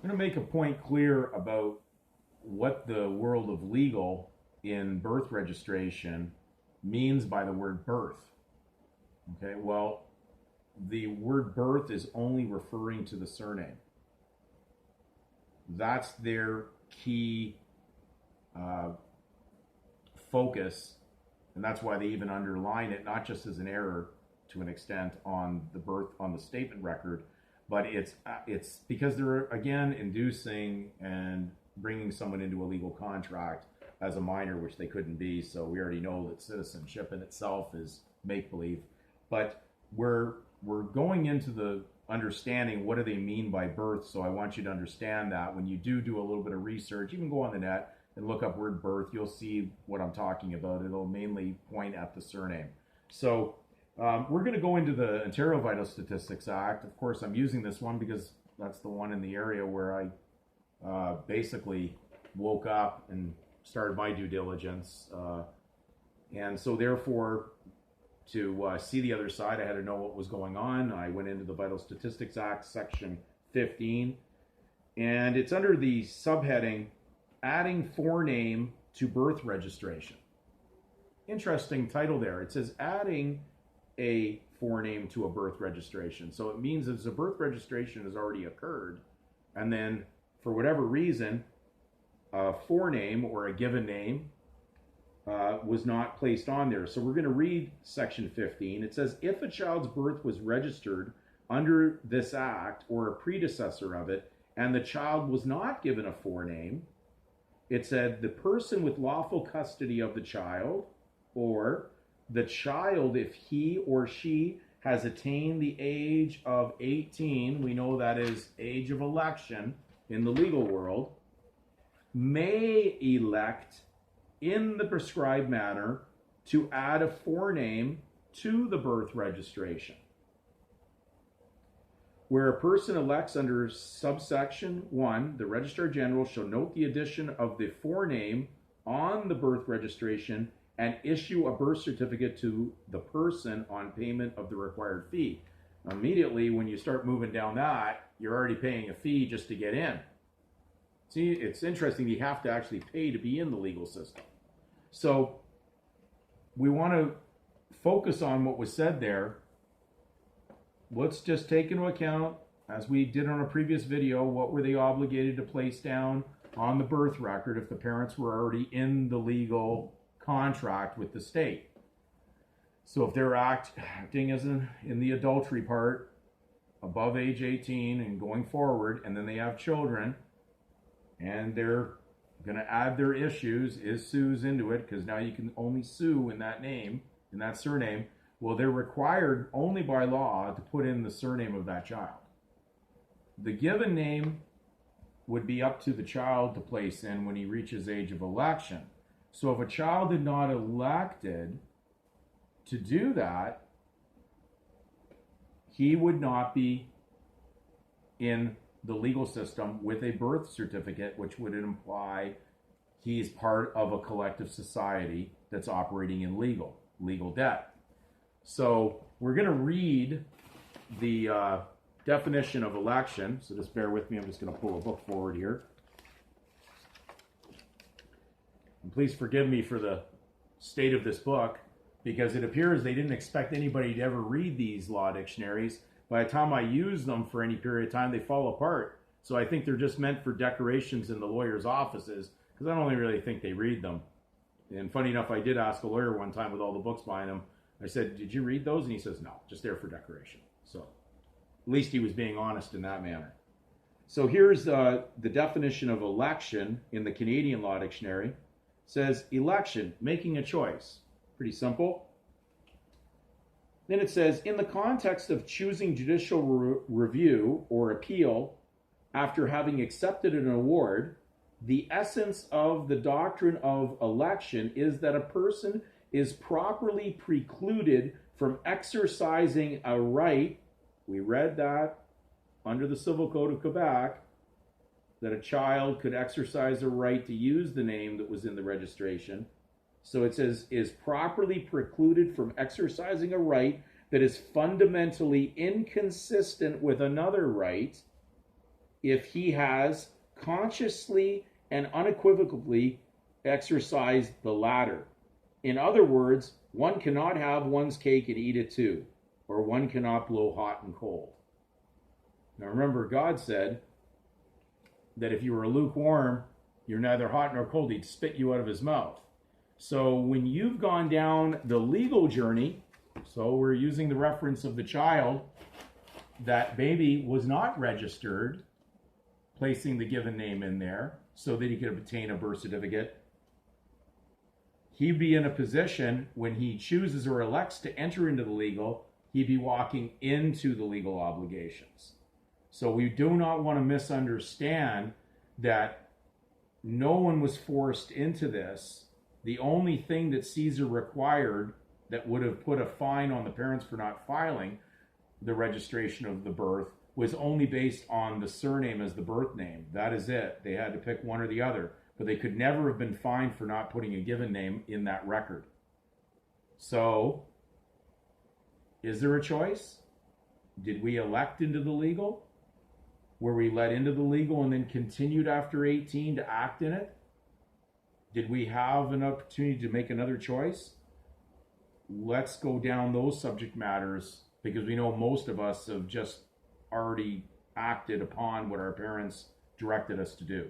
I'm going to make a point clear about what the world of legal in birth registration means by the word birth. Okay, well, the word birth is only referring to the surname. That's their key uh, focus, and that's why they even underline it, not just as an error to an extent on the birth on the statement record, but it's because they're again inducing and bringing someone into a legal contract as a minor, which they couldn't be. So we already know that citizenship in itself is make believe, but we're going into the understanding what do they mean by birth. So I want you to understand that when you do a little bit of research, you can go on the net and look up word birth, you'll see what I'm talking about. It'll mainly point at the surname. So we're going to go into the Ontario Vital Statistics Act. Of course, I'm using this one because that's the one in the area where I basically woke up and started my due diligence. And so therefore, to see the other side, I had to know what was going on. I went into the Vital Statistics Act, Section 15, and it's under the subheading, adding forename to birth registration. Interesting title there. It says adding a forename to a birth registration. So it means that a birth registration has already occurred, and then for whatever reason, a forename or a given name was not placed on there. So we're going to read Section 15. It says, if a child's birth was registered under this act or a predecessor of it, and the child was not given a forename, it said the person with lawful custody of the child, or the child, if he or she has attained the age of 18, we know that is age of election in the legal world, may elect in the prescribed manner to add a forename to the birth registration. Where a person elects under subsection 1, the Registrar General shall note the addition of the forename on the birth registration and issue a birth certificate to the person on payment of the required fee. Immediately, when you start moving down that, you're already paying a fee just to get in. See, it's interesting. You have to actually pay to be in the legal system. So we want to focus on what was said there. Let's just take into account, as we did on a previous video, what were they obligated to place down on the birth record if the parents were already in the legal contract with the state. So if they're acting as in the adultery part, above age 18 and going forward, and then they have children, and they're going to add their issues, is sues into it, because now you can only sue in that name, in that surname. Well, they're required only by law to put in the surname of that child. The given name would be up to the child to place in when he reaches age of election. So if a child had not elected to do that, he would not be in the legal system with a birth certificate, which would imply he's part of a collective society that's operating in legal debt. So we're going to read the definition of election. So just bear with me. I'm just going to pull a book forward here. And please forgive me for the state of this book, because it appears they didn't expect anybody to ever read these law dictionaries. By the time I use them for any period of time, they fall apart. So I think they're just meant for decorations in the lawyers' offices, because I don't really think they read them. And funny enough, I did ask a lawyer one time with all the books behind him. I said, did you read those? And he says, no, just there for decoration. So at least he was being honest in that manner. So here's the definition of election in the Canadian Law Dictionary. It says, election, making a choice. Pretty simple. Then it says, in the context of choosing judicial review or appeal after having accepted an award, the essence of the doctrine of election is that a person is properly precluded from exercising a right. We read that under the Civil Code of Quebec, that a child could exercise a right to use the name that was in the registration. So it says, is properly precluded from exercising a right that is fundamentally inconsistent with another right, if he has consciously and unequivocally exercised the latter. In other words, one cannot have one's cake and eat it too, or one cannot blow hot and cold. Now remember, God said that if you were lukewarm, you're neither hot nor cold, he'd spit you out of his mouth. So when you've gone down the legal journey, so we're using the reference of the child, that baby was not registered, placing the given name in there so that he could obtain a birth certificate, he'd be in a position when he chooses or elects to enter into the legal, he'd be walking into the legal obligations. So we do not want to misunderstand that no one was forced into this. The only thing that Caesar required that would have put a fine on the parents for not filing the registration of the birth was only based on the surname as the birth name. That is it. They had to pick one or the other, but they could never have been fined for not putting a given name in that record. So, is there a choice? Did we elect into the legal? Were we let into the legal and then continued after 18 to act in it? Did we have an opportunity to make another choice? Let's go down those subject matters, because we know most of us have just already acted upon what our parents directed us to do.